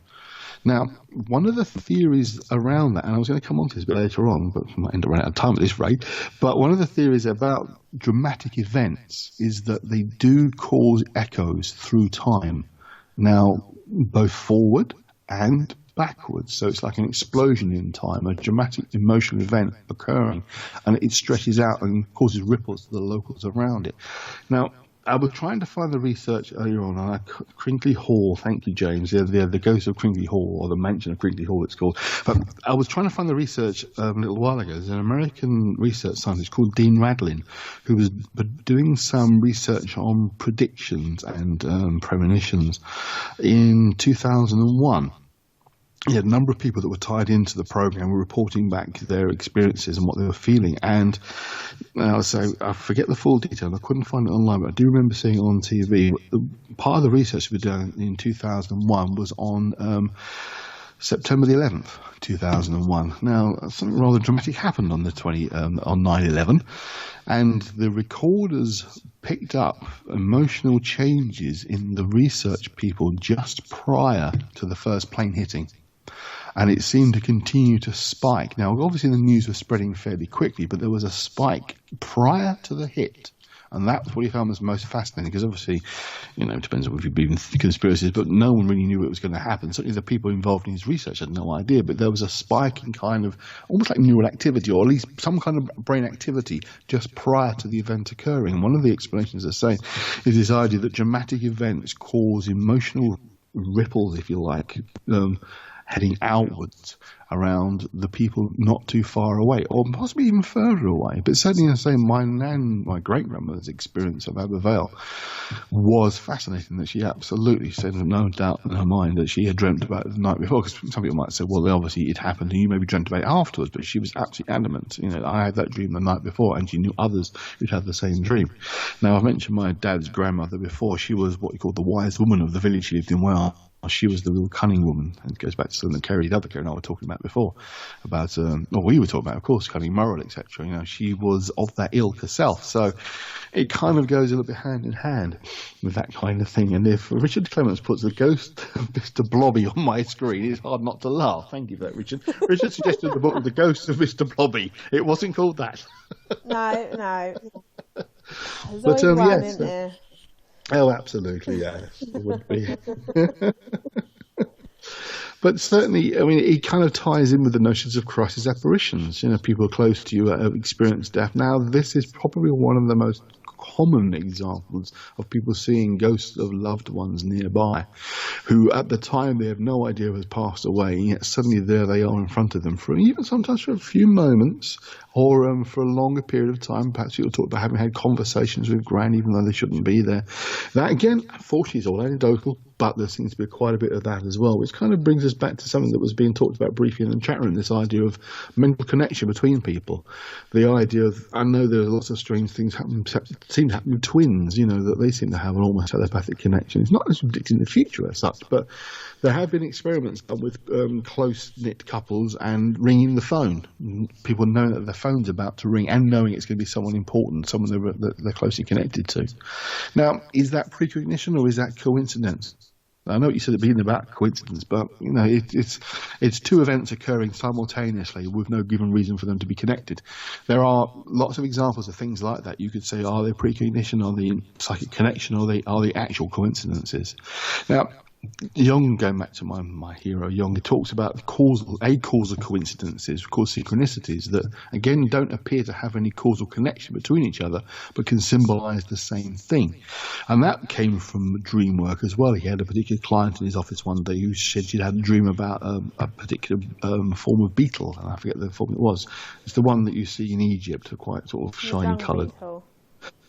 Now, one of the theories around that, and I was going to come on to this a bit later on, but I might end up running out of time at this rate, but one of the theories about dramatic events is that they do cause echoes through time. Now, both forward and backwards, so it's like an explosion in time, a dramatic emotional event occurring, and it stretches out and causes ripples to the locals around it. Now, I was trying to find the research earlier on Crinkly Hall. Thank you, James. The Ghost of Crinkly Hall, or the Mansion of Crinkly Hall, it's called. But I was trying to find the research a little while ago. There's an American research scientist called Dean Radlin, who was doing some research on predictions and premonitions in 2001. He had a number of people that were tied into the program were reporting back their experiences and what they were feeling. And so I forget the full detail. I couldn't find it online, but I do remember seeing it on TV. Part of the research we were doing in 2001 was on September the 11th, 2001. Now, something rather dramatic happened on 9/11, and the recorders picked up emotional changes in the research people just prior to the first plane hitting. And it seemed to continue to spike. Now, obviously the news was spreading fairly quickly, but there was a spike prior to the hit. And that's what he found was most fascinating, because obviously, it depends on if you believe in conspiracies, but no one really knew it was going to happen. Certainly the people involved in his research had no idea, but there was a spike in kind of almost like neural activity, or at least some kind of brain activity just prior to the event occurring. And one of the explanations they're saying is this idea that dramatic events cause emotional ripples, if you like, heading outwards around the people not too far away, or possibly even further away. But certainly, I say my great grandmother's experience of Abervale was fascinating. That she absolutely said, no doubt in her mind, that she had dreamt about it the night before. Because some people might say, well, obviously it happened, and you maybe dreamt about it afterwards. But she was absolutely adamant. I had that dream the night before, and she knew others who'd had the same dream. Now, I've mentioned my dad's grandmother before. She was what you call the wise woman of the village. She lived in Wales. She was the real cunning woman, and it goes back to something that Kerry, the other Kerry and I were talking about before, about, we were talking about, of course, cunning, moral, etc. She was of that ilk herself, so it kind of goes a little bit hand in hand with that kind of thing. And if Richard Clements puts the ghost of Mr. Blobby on my screen, it's hard not to laugh. Thank you for that, Richard. Richard suggested the book, The Ghost of Mr. Blobby. It wasn't called that. No. There's always one, isn't there? Oh, absolutely, yes, it would be. But certainly, it kind of ties in with the notions of crisis apparitions. People close to you have experienced death. Now, this is probably one of the most common examples of people seeing ghosts of loved ones nearby, who at the time they have no idea has passed away, and yet suddenly there they are in front of them, for even sometimes for a few moments, or for a longer period of time. Perhaps you'll talk about having had conversations with Gran, even though they shouldn't be there. That, again, unfortunately, is all anecdotal, but there seems to be quite a bit of that as well, which kind of brings us back to something that was being talked about briefly in the chat room, this idea of mental connection between people. The idea of, I know there are lots of strange things seem to happen with twins, that they seem to have an almost telepathic connection. It's not as predicting the future as such, but there have been experiments done with close-knit couples and ringing the phone. People knowing that their phone's about to ring and knowing it's going to be someone important, someone they're closely connected to. Now, is that precognition or is that coincidence? I know what you said at being about coincidence, but it's two events occurring simultaneously with no given reason for them to be connected. There are lots of examples of things like that. You could say, are they precognition, are they psychic connection, or are they actual coincidences? Now, Jung, going back to my hero Jung, he talks about causal coincidences, of course synchronicities, that again don't appear to have any causal connection between each other, but can symbolize the same thing. And that came from dream work as well. He had a particular client in his office one day who said she'd had a dream about a particular form of beetle, and I forget the form it was. It's the one that you see in Egypt, quite sort of shiny coloured.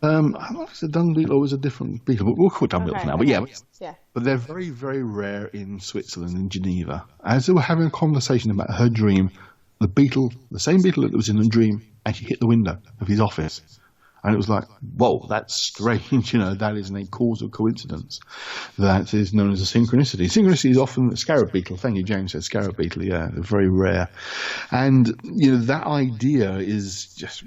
I don't know if it's a dung beetle or it was a different beetle, but we'll call it dung beetle for now. But yeah. But they're very, very rare in Switzerland, in Geneva. As they were having a conversation about her dream, the same beetle that was in the dream, actually hit the window of his office. And it was like, whoa, that's strange. That isn't a causal coincidence. That is known as a synchronicity. Synchronicity is often a scarab beetle. Thank you, James said scarab beetle. Yeah, very rare. And, that idea is just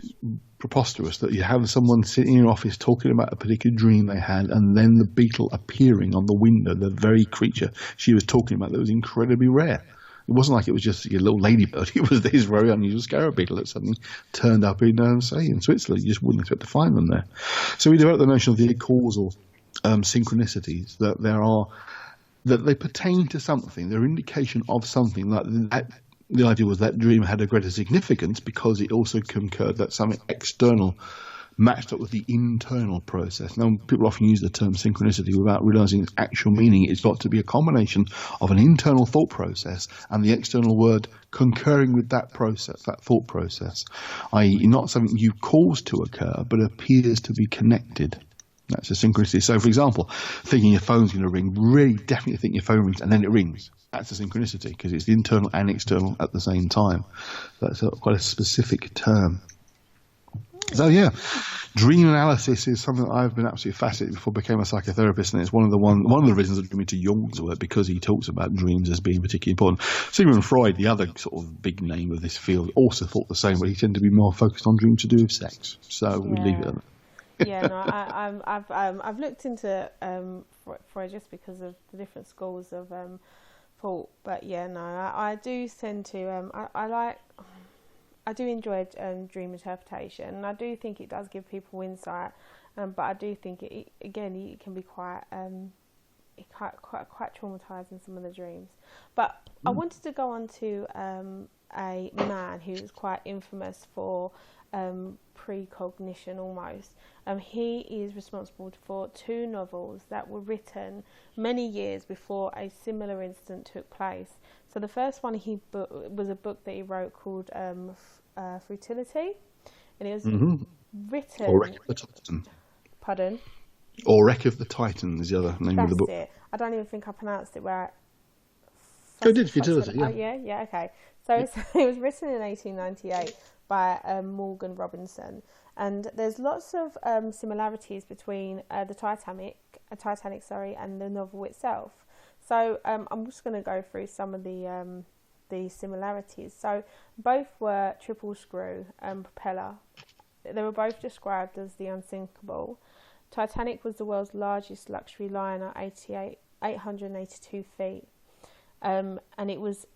preposterous, that you have someone sitting in your office talking about a particular dream they had, and then the beetle appearing on the window, the very creature she was talking about, that was incredibly rare. It wasn't like it was just a little ladybird. It was this very unusual scarab beetle that suddenly turned up in Switzerland. You just wouldn't expect to find them there. So we developed the notion of the causal synchronicities, that they pertain to something. They're indication of something. Like that. The idea was that dream had a greater significance because it also concurred that something external matched up with the internal process. Now, people often use the term synchronicity without realizing its actual meaning. It's got to be a combination of an internal thought process and the external word concurring with that process, that thought process, i.e. not something you cause to occur, but appears to be connected. That's a synchronicity. So, for example, thinking your phone's going to ring, really definitely think your phone rings and then it rings. That's a synchronicity because it's internal and external at the same time. That's quite a specific term. So, yeah, dream analysis is something that I've been absolutely fascinated before I became a psychotherapist, and it's one of the reasons that drew me to Jung's work, because he talks about dreams as being particularly important. Sigmund Freud, the other sort of big name of this field, also thought the same, but he tended to be more focused on dreams to do with sex. So we leave it at that. I've looked into Freud just because of the different schools of thought, but I do tend to I do enjoy dream interpretation, and I do think it does give people insight, but I do think it can be quite traumatizing, some of the dreams. But I wanted to go on to a man who is quite infamous for precognition almost. He is responsible for 2 novels that were written many years before a similar incident took place. So the first one was a book that he wrote called Futility, and it was written... Or Wreck of the Titan. Pardon? Or Wreck of the Titan is the other name of the book. That's it. I don't even think I pronounced it right. Oh, did Futility, yeah. Oh, yeah, okay. So it was written in 1898 by Morgan Robinson, and there's lots of similarities between the Titanic, and the novel itself. So I'm just going to go through some of the similarities. So both were triple screw propeller. They were both described as the unsinkable. Titanic was the world's largest luxury liner, 882 feet, and it was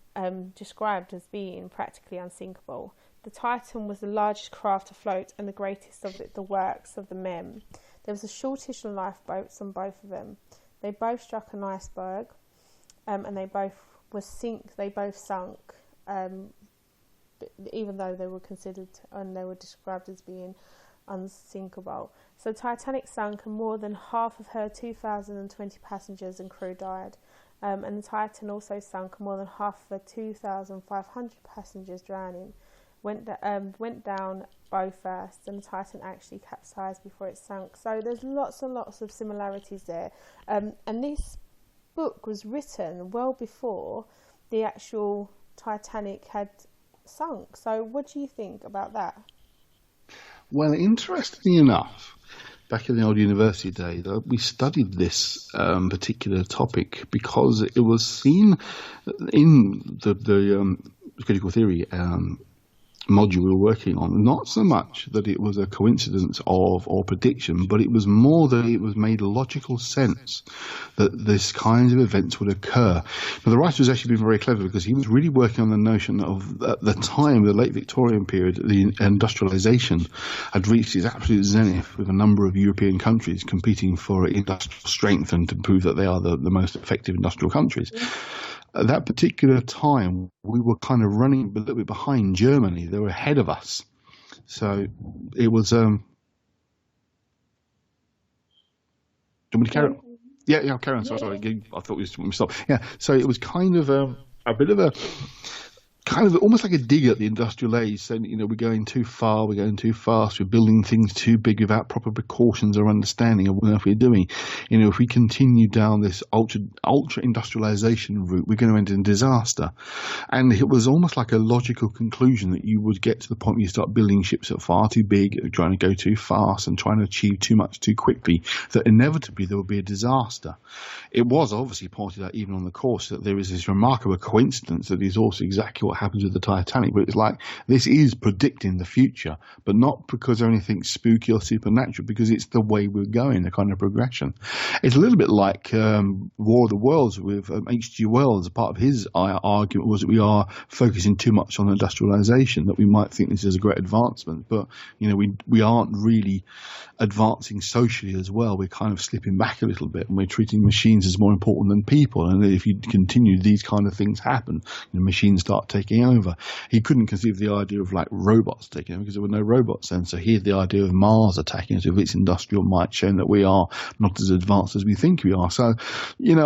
described as being practically unsinkable. The Titan was the largest craft afloat and the greatest of the works of the men. There was a shortage of lifeboats on both of them. They both struck an iceberg, and they both sunk, even though they were considered and they were described as being unsinkable. So Titanic sunk and more than half of her 2,020 passengers and crew died. And the Titan also sunk and more than half of her 2,500 passengers drowning. Went down bow first, and the Titan actually capsized before it sank. So there's lots and lots of similarities there. And this book was written well before the actual Titanic had sunk. So what do you think about that? Well, interestingly enough, back in the old university day, we studied this particular topic because it was seen in the critical theory module we were working on, not so much that it was a coincidence or prediction, but it was more that it was made logical sense that this kinds of events would occur. Now, the writer was actually being very clever because he was really working on the notion of, at the time, the late Victorian period, the industrialization had reached its absolute zenith with a number of European countries competing for industrial strength and to prove that they are the most effective industrial countries. At that particular time, we were kind of running a little bit behind Germany. They were ahead of us. So it was... do you want me to carry on? Yeah, carry on. Sorry. I thought we stopped. Yeah, so it was kind of a bit of a... kind of almost like a dig at the industrial age, saying, we're going too far, we're going too fast, we're building things too big without proper precautions or understanding of what we're doing. If we continue down this ultra industrialization route, we're going to end in disaster. And it was almost like a logical conclusion that you would get to the point where you start building ships that are far too big, trying to go too fast and trying to achieve too much too quickly, that inevitably there will be a disaster. It was obviously pointed out even on the course that there is this remarkable coincidence that is also exactly what happens with the Titanic, but it's like this is predicting the future, but not because of anything spooky or supernatural, because it's the way we're going, the kind of progression. It's a little bit like War of the Worlds with H.G. Wells. Part of his argument was that we are focusing too much on industrialization, that we might think this is a great advancement, but we aren't really advancing socially as well. We're kind of slipping back a little bit, and we're treating machines as more important than people. And if you continue, these kind of things happen. Machines start taking over. He couldn't conceive the idea of like robots taking over because there were no robots then. So he had the idea of Mars attacking us with its industrial might, showing that we are not as advanced as we think we are. So,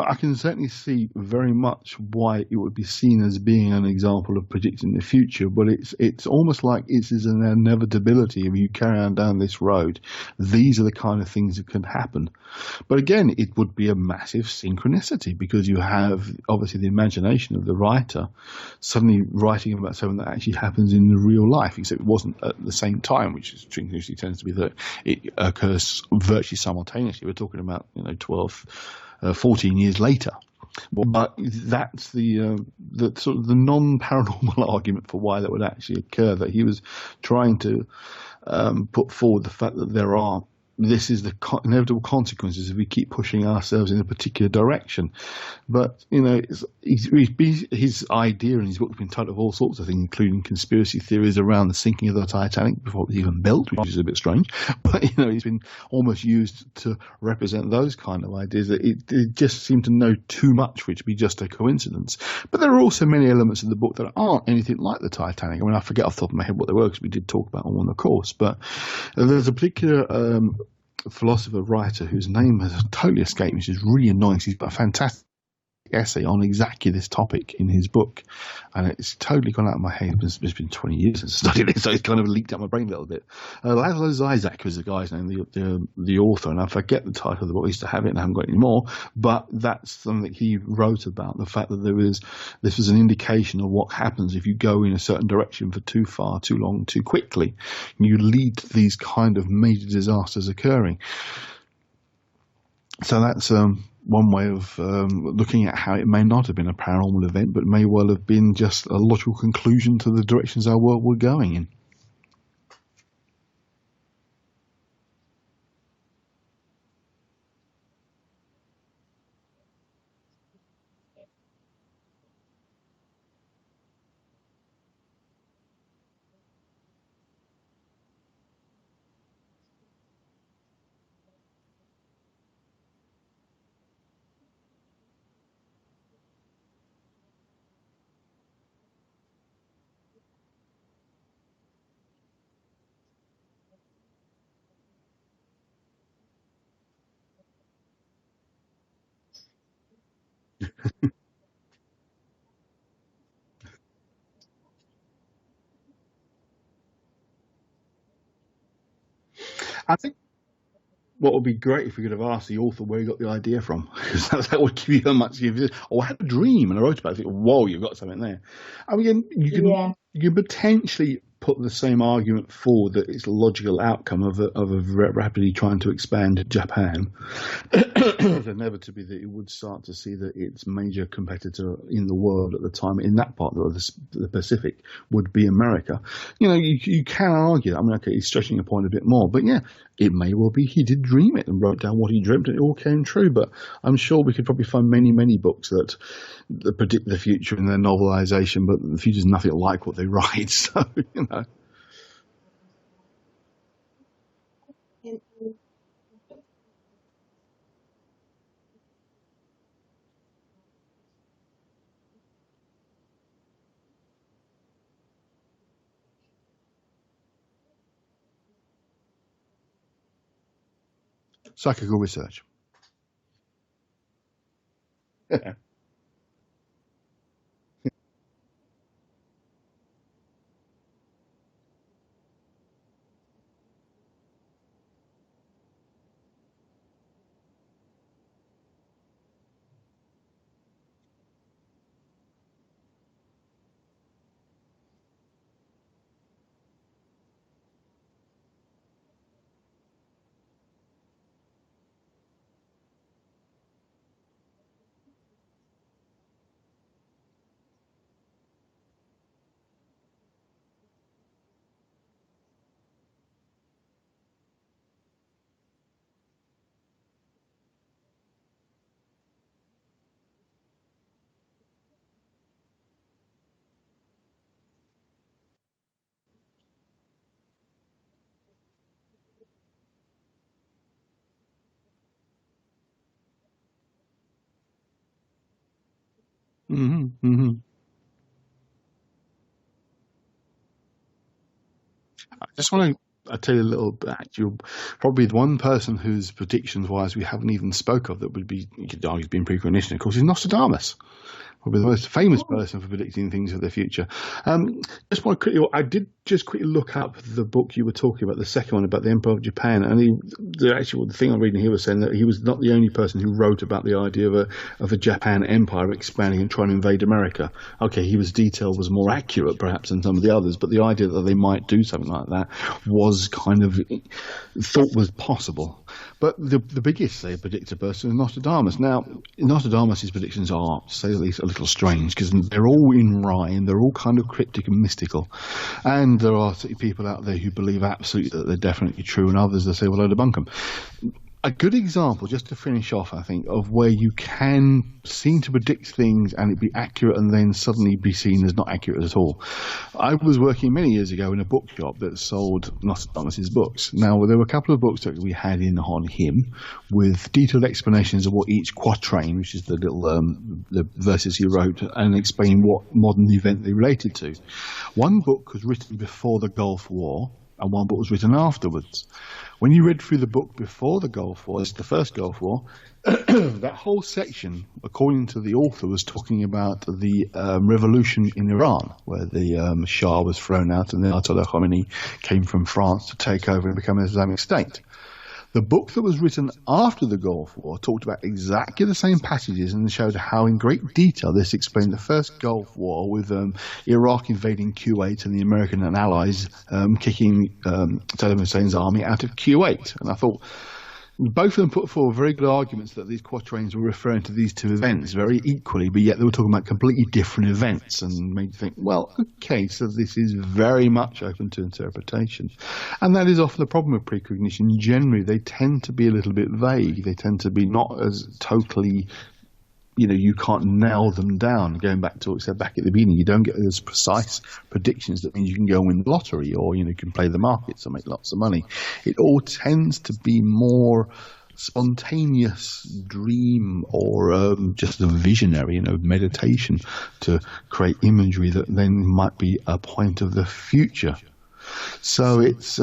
I can certainly see very much why it would be seen as being an example of predicting the future. But it's almost like it is an inevitability. If you carry on down this road, these are the kind of things that can happen. But again, it would be a massive synchronicity because you have obviously the imagination of the writer suddenly writing about something that actually happens in the real life, except it wasn't at the same time, which usually tends to be that it occurs virtually simultaneously. We're talking about 14 years later. But that's the sort of the non-paranormal argument for why that would actually occur, that he was trying to put forward the fact that there are this is the inevitable consequences if we keep pushing ourselves in a particular direction. But, his idea in his book has been titled of all sorts of things, including conspiracy theories around the sinking of the Titanic before it was even built, which is a bit strange. But, it's been almost used to represent those kind of ideas that it just seemed to know too much for it to be just a coincidence. But there are also many elements of the book that aren't anything like the Titanic. I mean, I forget off the top of my head what they were because we did talk about them on the course. But there's a particular philosopher writer whose name has totally escaped me, which is really annoying. He's got a fantastic essay on exactly this topic in his book, and it's totally gone out of my head. It's been 20 years since I studied it, so it's kind of leaked out my brain a little bit. Laszlo Zizek was the guy's name, the author, and I forget the title of the book. I used to have it and I haven't got it anymore, but that's something he wrote about, the fact that this was an indication of what happens if you go in a certain direction for too far, too long, too quickly. You lead to these kind of major disasters occurring. So that's one way of looking at how it may not have been a paranormal event, but may well have been just a logical conclusion to the directions our world were going in. I think what would be great if we could have asked the author where he got the idea from, because that would give you a much. Or I had a dream and I wrote about it. I think, whoa, you've got something there. I mean, you can potentially put the same argument forward that it's a logical outcome of rapidly trying to expand Japan. Inevitably, that it would start to see that its major competitor in the world at the time, in that part of the Pacific, would be America. You can argue that. I mean, okay, he's stretching a point a bit more, but yeah, it may well be he did dream it and wrote down what he dreamt and it all came true. But I'm sure we could probably find many, many books that predict the future in their novelization, but the future's nothing like what they write. So, Psychical research. Mm-hmm, mm-hmm. I just want to tell you a little bit. You're probably the one person whose predictions-wise we haven't even spoke of that would be, you could argue, being precognition. Of course, is Nostradamus. Probably the most famous person for predicting things of the future. Just want to quickly, I did just quickly look up the book you were talking about, the second one about the Emperor of Japan, and the thing I'm reading here was saying that he was not the only person who wrote about the idea of a Japan empire expanding and trying to invade America. Okay, his detail was more accurate perhaps than some of the others, but the idea that they might do something like that was kind of thought was possible. But the biggest, say, predictor person is Nostradamus. Now, Nostradamus' predictions are, to say the least, a little strange because they're all in rhyme, they're all kind of cryptic and mystical. And And there are people out there who believe absolutely that they're definitely true, and others that say, well, I debunk them. A good example, just to finish off, I think, of where you can seem to predict things and it be accurate and then suddenly be seen as not accurate at all. I was working many years ago in a bookshop that sold Nostradamus' books. Now, there were a couple of books that we had in on him with detailed explanations of what each quatrain, which is the little the verses he wrote, and explain what modern event they related to. One book was written before the Gulf War, and one book was written afterwards. When you read through the book before the Gulf War, it's the first Gulf War, that whole section, according to the author, was talking about the revolution in Iran, where the Shah was thrown out and the Ayatollah Khomeini came from France to take over and become an Islamic State. The book that was written after the Gulf War talked about exactly the same passages and showed how in great detail this explained the first Gulf War with Iraq invading Kuwait and the American and allies kicking Saddam Hussein's army out of Kuwait. And I thought both of them put forward very good arguments that these quatrains were referring to these two events very equally, but yet they were talking about completely different events, and made you think, well, okay, so this is very much open to interpretation. And that is often the problem with precognition. Generally, they tend to be a little bit vague. They tend to be not as totally, you can't nail them down. Going back to what we said back at the beginning, you don't get those precise predictions that means you can go and win the lottery or, you can play the markets and make lots of money. It all tends to be more spontaneous dream or just a visionary, meditation to create imagery that then might be a point of the future. So it's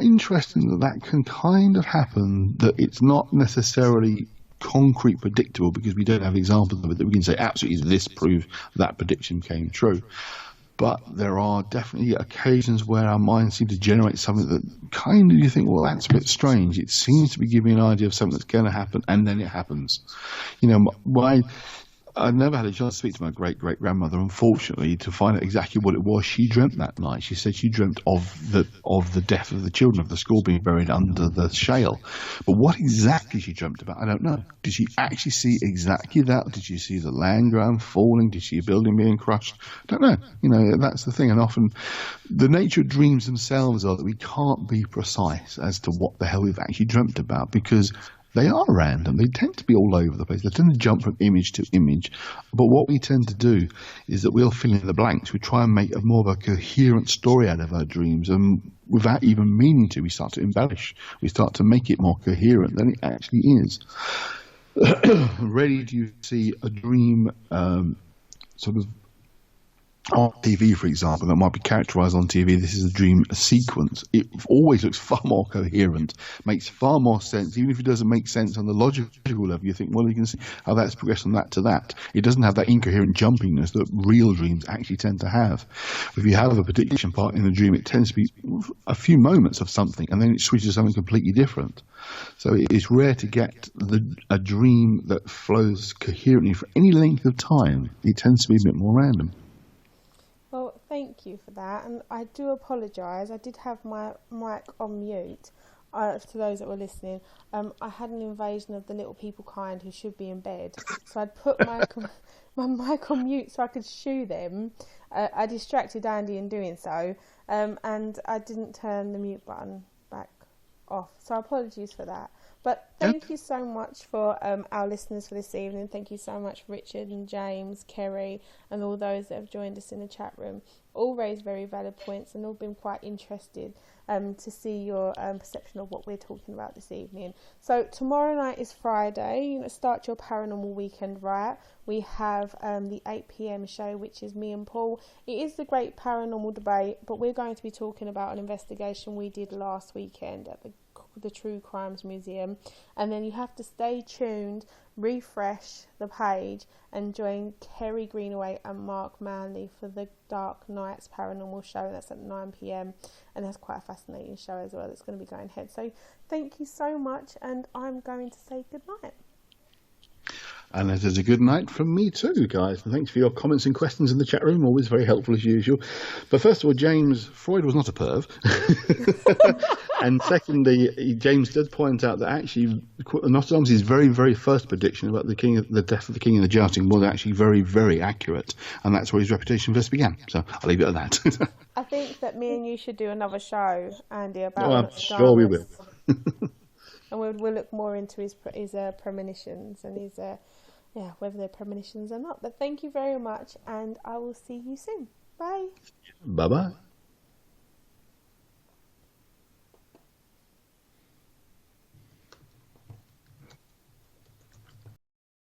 interesting that can kind of happen, that it's not necessarily concrete predictable because we don't have examples of it that we can say absolutely this proved that prediction came true. But there are definitely occasions where our minds seem to generate something that kind of you think, well, that's a bit strange. It seems to be giving an idea of something that's going to happen, and then it happens. I never had a chance to speak to my great-great-grandmother, unfortunately, to find out exactly what it was she dreamt that night. She said she dreamt of the death of the children of the school being buried under the shale. But what exactly she dreamt about, I don't know. Did she actually see exactly that? Did she see the land ground falling? Did she see a building being crushed? I don't know. That's the thing. And often the nature of dreams themselves are that we can't be precise as to what the hell we've actually dreamt about, because they are random. They tend to be all over the place. They tend to jump from image to image. But what we tend to do is that we'll fill in the blanks. We try and make more of a coherent story out of our dreams. And without even meaning to, we start to embellish. We start to make it more coherent than it actually is. Rarely do you see a dream sort of on TV, for example, that might be characterized on TV. This is a dream sequence. It always looks far more coherent, makes far more sense. Even if it doesn't make sense on the logical level, you think, well, you can see how that's progressed from that to that. It doesn't have that incoherent jumpiness that real dreams actually tend to have. If you have a prediction part in a dream, it tends to be a few moments of something, and then it switches to something completely different. So it's rare to get a dream that flows coherently for any length of time. It tends to be a bit more random. Well, thank you for that, and I do apologise. I did have my mic on mute. To those that were listening, I had an invasion of the little people kind who should be in bed, so I'd put my mic on mute so I could shoo them. I distracted Andy in doing so, and I didn't turn the mute button back off. So apologies for that. But thank you so much for our listeners for this evening. Thank you so much, Richard and James, Kerry, and all those that have joined us in the chat room. All raised very valid points and all been quite interested to see your perception of what we're talking about this evening. So tomorrow night is Friday. Start your paranormal weekend right. We have the 8 p.m. show, which is me and Paul. It is the Great Paranormal Debate, but we're going to be talking about an investigation we did last weekend at the True Crimes Museum, and then you have to stay tuned, refresh the page, and join Kerry Greenaway and Mark Manley for the Dark Nights Paranormal show. That's at 9 p.m, and that's quite a fascinating show as well. It's going to be going ahead. So thank you so much, and I'm going to say good night. And it is a good night from me too, guys. And thanks for your comments and questions in the chat room. Always very helpful as usual. But first of all, James, Freud was not a perv. And secondly, James did point out that actually Nostradamus' very, very first prediction about the death of the king and the jousting was actually very, very accurate. And that's where his reputation first began. So I'll leave it at that. I think that me and you should do another show, Andy, about I'm sure we will. And we'll look more into his premonitions and his whether they're premonitions or not. But thank you very much, and I will see you soon. Bye. Bye-bye.